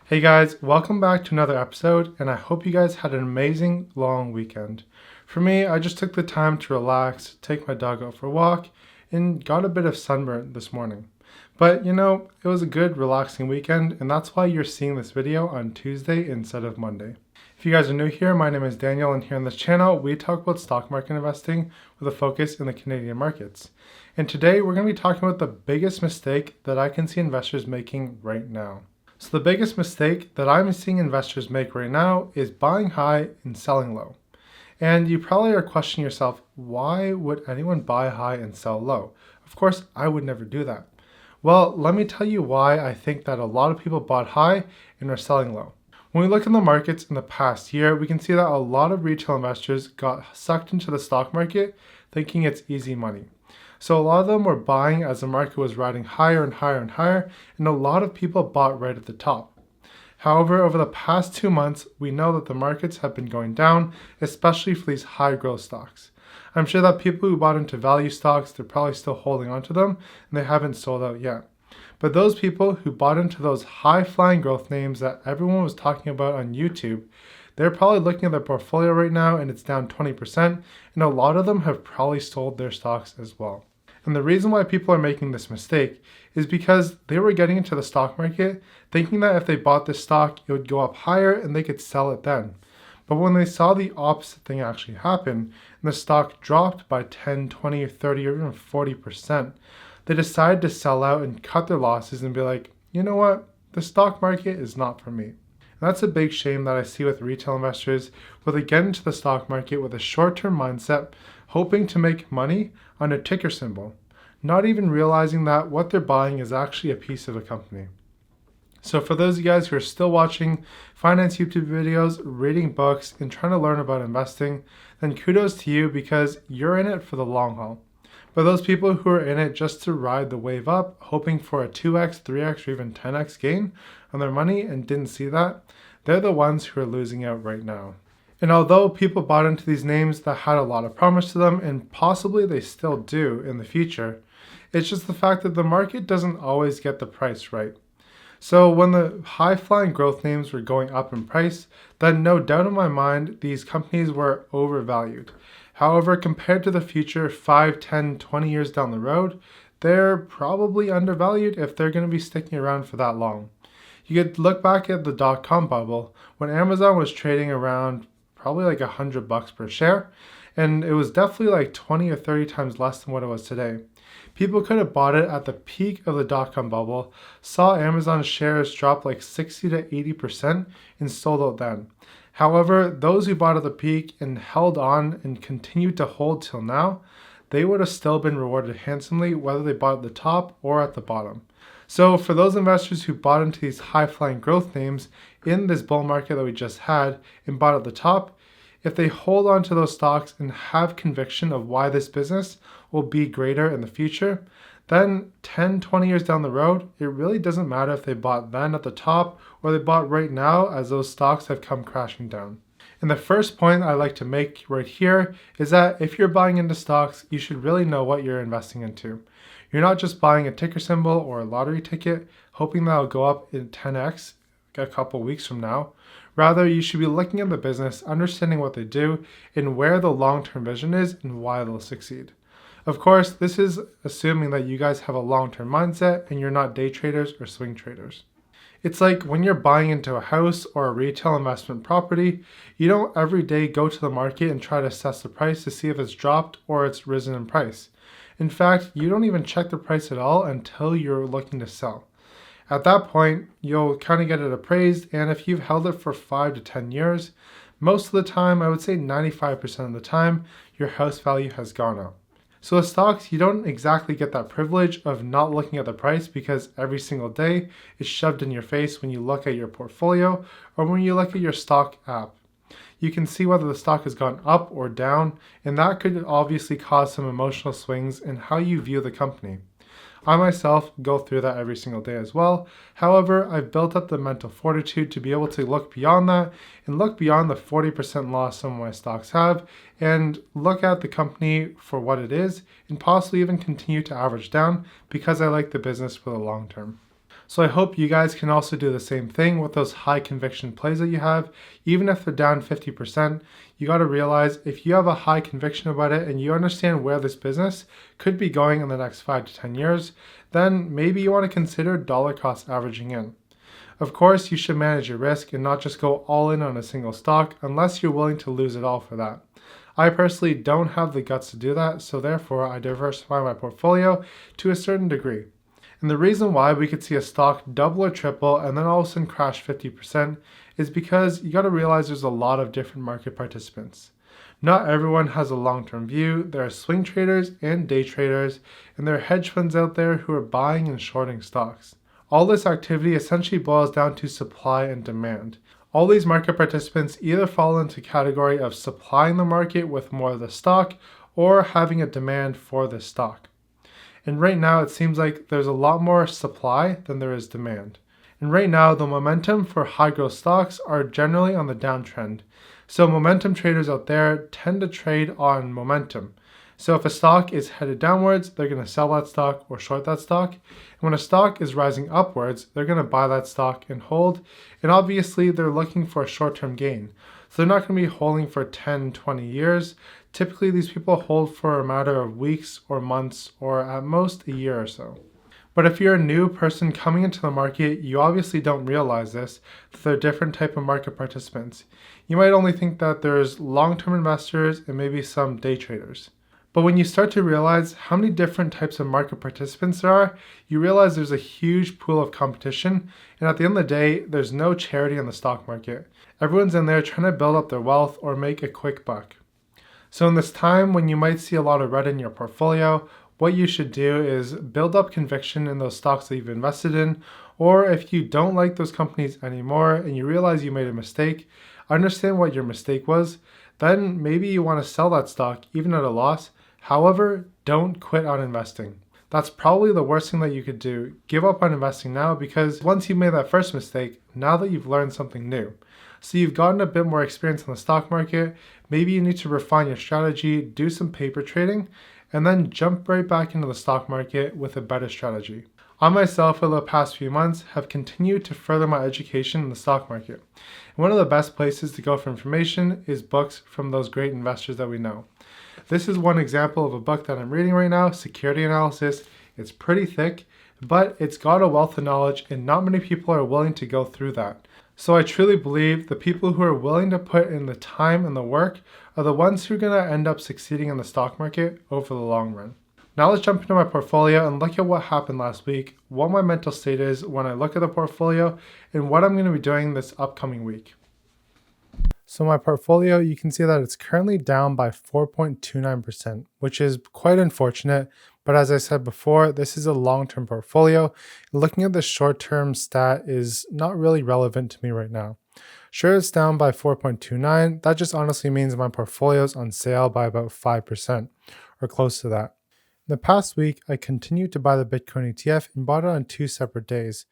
Hey guys, welcome back to another episode, and I hope you guys had an amazing long weekend. For me, I just took the time to relax, take my dog out for a walk, and got a bit of sunburn this morning. But it was a good relaxing weekend, and that's why you're seeing this video on Tuesday instead of Monday. If you guys are new here, my name is Daniel, and here on this channel, we talk about stock market investing with a focus in the Canadian markets. And today, we're going to be talking about the biggest mistake that I can see investors making right now. So the biggest mistake that I'm seeing investors make right now is buying high and selling low. And you probably are questioning yourself, why would anyone buy high and sell low? Of course, I would never do that. Well, let me tell you why I think that a lot of people bought high and are selling low. When we look in the markets in the past year, we can see that a lot of retail investors got sucked into the stock market thinking it's easy money. So a lot of them were buying as the market was riding higher and higher and higher, and a lot of people bought right at the top. However, over the past 2 months, we know that the markets have been going down, especially for these high growth stocks. I'm sure that people who bought into value stocks, they're probably still holding onto them, and they haven't sold out yet. But those people who bought into those high flying growth names that everyone was talking about on YouTube, they're probably looking at their portfolio right now and it's down 20%, and a lot of them have probably sold their stocks as well. And the reason why people are making this mistake is because they were getting into the stock market thinking that if they bought this stock, it would go up higher and they could sell it then. But when they saw the opposite thing actually happen, and the stock dropped by 10, 20, 30, or even 40%, they decided to sell out and cut their losses and be like, you know what, the stock market is not for me. And that's a big shame that I see with retail investors where they get into the stock market with a short-term mindset, hoping to make money on a ticker symbol, not even realizing that what they're buying is actually a piece of a company. So for those of you guys who are still watching finance YouTube videos, reading books, and trying to learn about investing, then kudos to you because you're in it for the long haul. But those people who are in it just to ride the wave up, hoping for a 2x, 3x, or even 10x gain on their money and didn't see that, they're the ones who are losing out right now. And although people bought into these names that had a lot of promise to them, and possibly they still do in the future, it's just the fact that the market doesn't always get the price right. So when the high-flying growth names were going up in price, then no doubt in my mind, these companies were overvalued. However, compared to the future 5, 10, 20 years down the road, they're probably undervalued if they're going to be sticking around for that long. You could look back at the dot-com bubble when Amazon was trading around probably like $100 per share, and it was definitely like 20 or 30 times less than what it was today. People could have bought it at the peak of the dot-com bubble, saw Amazon shares drop like 60 to 80% and sold out then. However, those who bought at the peak and held on and continued to hold till now, they would have still been rewarded handsomely whether they bought at the top or at the bottom. So for those investors who bought into these high-flying growth names in this bull market that we just had and bought at the top, if they hold on to those stocks and have conviction of why this business will be greater in the future, then 10, 20 years down the road, it really doesn't matter if they bought then at the top or they bought right now as those stocks have come crashing down. And the first point I like to make right here is that if you're buying into stocks, you should really know what you're investing into. You're not just buying a ticker symbol or a lottery ticket, hoping that it'll go up in 10x a couple weeks from now. Rather, you should be looking at the business, understanding what they do, and where the long-term vision is and why they'll succeed. Of course, this is assuming that you guys have a long-term mindset and you're not day traders or swing traders. It's like when you're buying into a house or a retail investment property, you don't every day go to the market and try to assess the price to see if it's dropped or it's risen in price. In fact, you don't even check the price at all until you're looking to sell. At that point, you'll kind of get it appraised, and if you've held it for 5 to 10 years, most of the time, I would say 95% of the time, your house value has gone up. So with stocks, you don't exactly get that privilege of not looking at the price because every single day it's shoved in your face when you look at your portfolio or when you look at your stock app. You can see whether the stock has gone up or down, and that could obviously cause some emotional swings in how you view the company. I myself go through that every single day as well. However, I've built up the mental fortitude to be able to look beyond that and look beyond the 40% loss some of my stocks have and look at the company for what it is and possibly even continue to average down because I like the business for the long term. So I hope you guys can also do the same thing with those high conviction plays that you have. Even if they're down 50%, you got to realize if you have a high conviction about it and you understand where this business could be going in the next 5 to 10 years, then maybe you want to consider dollar cost averaging in. Of course, you should manage your risk and not just go all in on a single stock unless you're willing to lose it all for that. I personally don't have the guts to do that, so therefore I diversify my portfolio to a certain degree. And the reason why we could see a stock double or triple and then all of a sudden crash 50% is because you got to realize there's a lot of different market participants. Not everyone has a long-term view. There are swing traders and day traders, and there are hedge funds out there who are buying and shorting stocks. All this activity essentially boils down to supply and demand. All these market participants either fall into the category of supplying the market with more of the stock or having a demand for the stock. And right now, it seems like there's a lot more supply than there is demand. And right now, the momentum for high growth stocks are generally on the downtrend. So momentum traders out there tend to trade on momentum. So if a stock is headed downwards, they're going to sell that stock or short that stock. And when a stock is rising upwards, they're going to buy that stock and hold. And obviously, they're looking for a short-term gain. So they're not going to be holding for 10, 20 years. Typically, these people hold for a matter of weeks or months or at most a year or so. But if you're a new person coming into the market, you obviously don't realize this, that there are different type of market participants. You might only think that there's long-term investors and maybe some day traders. But when you start to realize how many different types of market participants there are, you realize there's a huge pool of competition. And at the end of the day, there's no charity in the stock market. Everyone's in there trying to build up their wealth or make a quick buck. So in this time when you might see a lot of red in your portfolio, what you should do is build up conviction in those stocks that you've invested in. Or if you don't like those companies anymore and you realize you made a mistake, understand what your mistake was. Then maybe you want to sell that stock even at a loss. However, don't quit on investing. That's probably the worst thing that you could do. Give up on investing now, because once you made that first mistake, now that you've learned something new. So you've gotten a bit more experience in the stock market, maybe you need to refine your strategy, do some paper trading, and then jump right back into the stock market with a better strategy. I myself, over the past few months, have continued to further my education in the stock market. And one of the best places to go for information is books from those great investors that we know. This is one example of a book that I'm reading right now, Security Analysis. It's pretty thick, but it's got a wealth of knowledge and not many people are willing to go through that. So I truly believe the people who are willing to put in the time and the work are the ones who are going to end up succeeding in the stock market over the long run. Now let's jump into my portfolio and look at what happened last week, what my mental state is when I look at the portfolio, and what I'm going to be doing this upcoming week. So my portfolio, you can see that it's currently down by 4.29%, which is quite unfortunate. But as I said before, this is a long-term portfolio. Looking at the short-term stat is not really relevant to me right now. Sure, it's down by 4.29. That just honestly means my portfolio is on sale by about 5% or close to that. In the past week, I continued to buy the Bitcoin ETF and bought it on 2 separate days.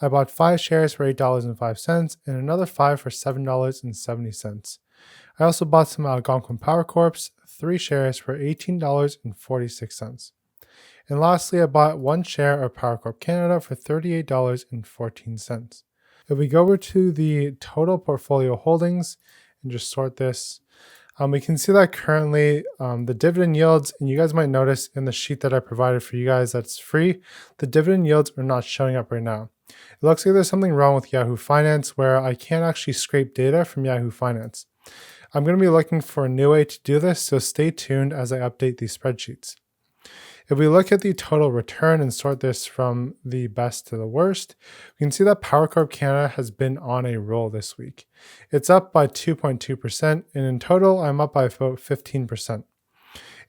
I bought 5 shares for $8.05 and another 5 for $7.70. I also bought some Algonquin Power Corps, 3 shares for $18.46. And lastly, I bought 1 share of Power Corp Canada for $38.14. If we go over to the total portfolio holdings and just sort this, we can see that currently the dividend yields, and you guys might notice in the sheet that I provided for you guys that's free, the dividend yields are not showing up right now. It looks like there's something wrong with Yahoo Finance where I can't actually scrape data from Yahoo Finance. I'm going to be looking for a new way to do this, so stay tuned as I update these spreadsheets. If we look at the total return and sort this from the best to the worst, we can see that Power Corp Canada has been on a roll this week. It's up by 2.2%, and in total, I'm up by about 15%.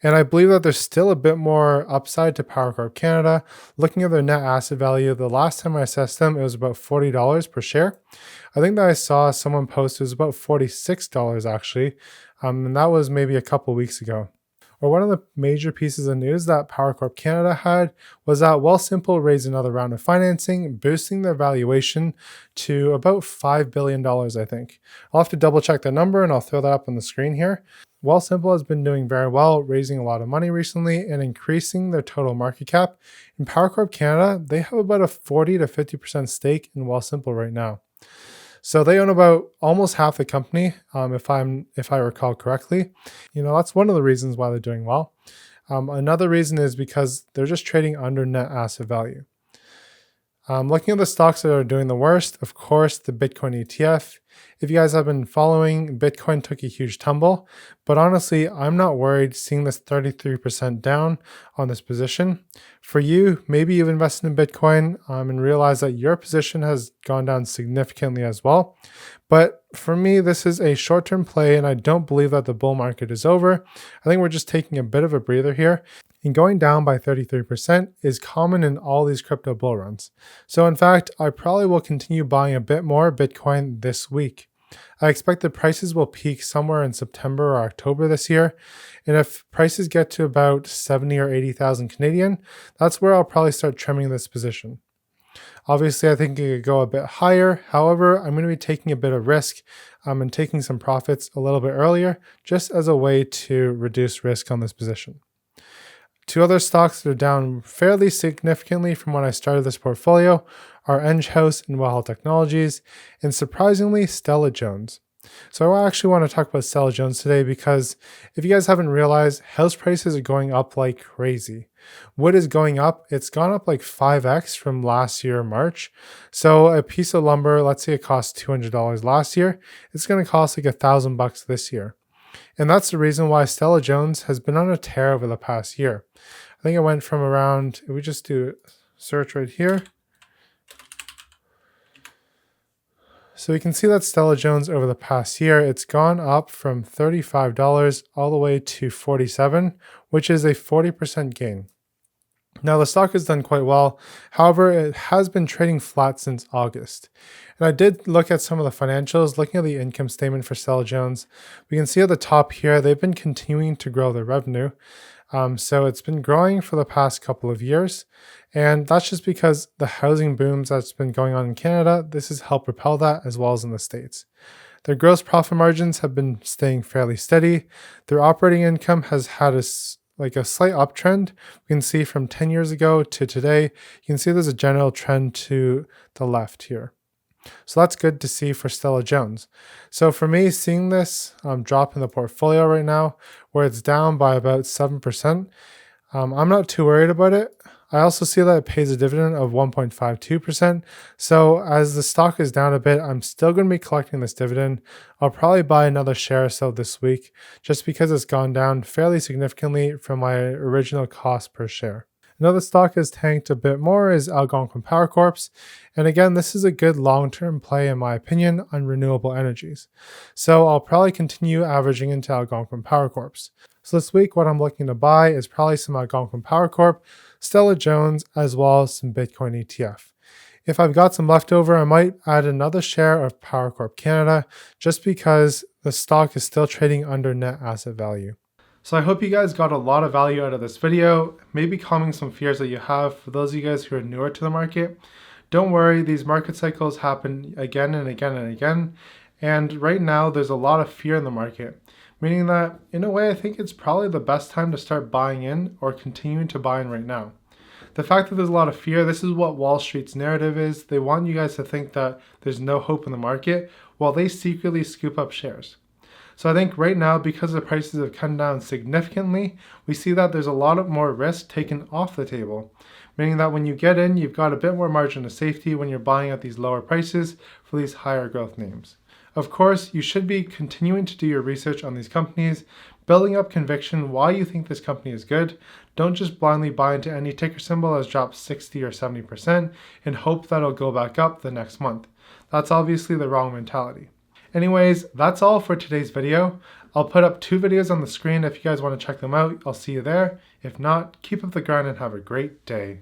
And I believe that there's still a bit more upside to Power Corp Canada. Looking at their net asset value, the last time I assessed them, it was about $40 per share. I think that I saw someone post it was about $46 actually, and that was maybe a couple weeks ago. Or one of the major pieces of news that Power Corp Canada had was that Wealthsimple raised another round of financing, boosting their valuation to about $5 billion, I think. I'll have to double check the number and I'll throw that up on the screen here. Wealthsimple has been doing very well, raising a lot of money recently and increasing their total market cap. In Power Corp Canada, they have about a 40 to 50% stake in Wealthsimple right now. So they own about almost half the company, if I recall correctly. That's one of the reasons why they're doing well. Another reason is because they're just trading under net asset value. Looking at the stocks that are doing the worst, of course, the Bitcoin ETF. If you guys have been following, Bitcoin took a huge tumble, but honestly, I'm not worried seeing this 33% down on this position. For you, maybe you've invested in Bitcoin and realize that your position has gone down significantly as well. But for me, this is a short-term play, and I don't believe that the bull market is over. I think we're just taking a bit of a breather here. And going down by 33% is common in all these crypto bull runs. So in fact, I probably will continue buying a bit more Bitcoin this week. I expect the prices will peak somewhere in September or October this year. And if prices get to about 70 or 80,000 Canadian, that's where I'll probably start trimming this position. Obviously, I think it could go a bit higher. However, I'm going to be taking a bit of risk and taking some profits a little bit earlier, just as a way to reduce risk on this position. Two other stocks that are down fairly significantly from when I started this portfolio are Enghouse and Well Technologies, and surprisingly, Stella-Jones. So I actually want to talk about Stella-Jones today because if you guys haven't realized, house prices are going up like crazy. Wood is going up. It's gone up like 5x from last year, March. So a piece of lumber, let's say it cost $200 last year, it's going to cost like $1,000 this year. And that's the reason why Stella-Jones has been on a tear over the past year. I think it went from around, if we just do a search right here. So we can see that Stella-Jones over the past year, it's gone up from $35 all the way to $47, which is a 40% gain. Now, the stock has done quite well. However, it has been trading flat since August. And I did look at some of the financials, looking at the income statement for Stella-Jones. We can see at the top here, they've been continuing to grow their revenue. So it's been growing for the past couple of years. And that's just because the housing booms that's been going on in Canada, this has helped propel that as well as in the States. Their gross profit margins have been staying fairly steady. Their operating income has had a slight uptrend. We can see from 10 years ago to today, you can see there's a general trend to the left here. So that's good to see for Stella-Jones. So for me, seeing this drop in the portfolio right now, where it's down by about 7%, I'm not too worried about it. I also see that it pays a dividend of 1.52%. So as the stock is down a bit, I'm still going to be collecting this dividend. I'll probably buy another share or so this week, just because it's gone down fairly significantly from my original cost per share. Another stock has tanked a bit more is Algonquin Power Corp. And again, this is a good long-term play in my opinion on renewable energies. So I'll probably continue averaging into Algonquin Power Corp. So this week, what I'm looking to buy is probably some Algonquin Power Corp, Stella-Jones, as well as some Bitcoin ETF. If I've got some leftover, I might add another share of Power Corp Canada, just because the stock is still trading under net asset value. So I hope you guys got a lot of value out of this video, maybe calming some fears that you have for those of you guys who are newer to the market. Don't worry, these market cycles happen again and again and again. And right now there's a lot of fear in the market, meaning that in a way I think it's probably the best time to start buying in or continuing to buy in right now. The fact that there's a lot of fear, this is what Wall Street's narrative is. They want you guys to think that there's no hope in the market while they secretly scoop up shares. So I think right now, because the prices have come down significantly, we see that there's a lot more risk taken off the table, meaning that when you get in, you've got a bit more margin of safety when you're buying at these lower prices for these higher growth names. Of course, you should be continuing to do your research on these companies, building up conviction why you think this company is good. Don't just blindly buy into any ticker symbol that's dropped 60 or 70% and hope that it'll go back up the next month. That's obviously the wrong mentality. Anyways, that's all for today's video. I'll put up 2 videos on the screen if you guys want to check them out. I'll see you there. If not, keep up the grind and have a great day.